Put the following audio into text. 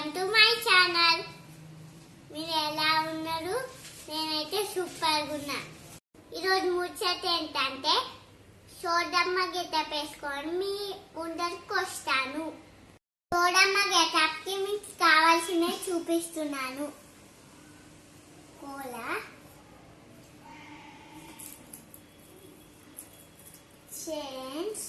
Welcome to my channel. మీరు ఎలా ఉన్నారు? నేనైతే సూపర్ గా ఉన్నా. ఈరోజు ముచ్చట ఏంటంటే సోడమ్మ గెటప్ వేసుకొని మీ ముందరికి వస్తాను. సోడమ్మ గెటప్ కి మీకు కావాల్సినవి చూపిస్తున్నాను. కోలా, చైన్స్,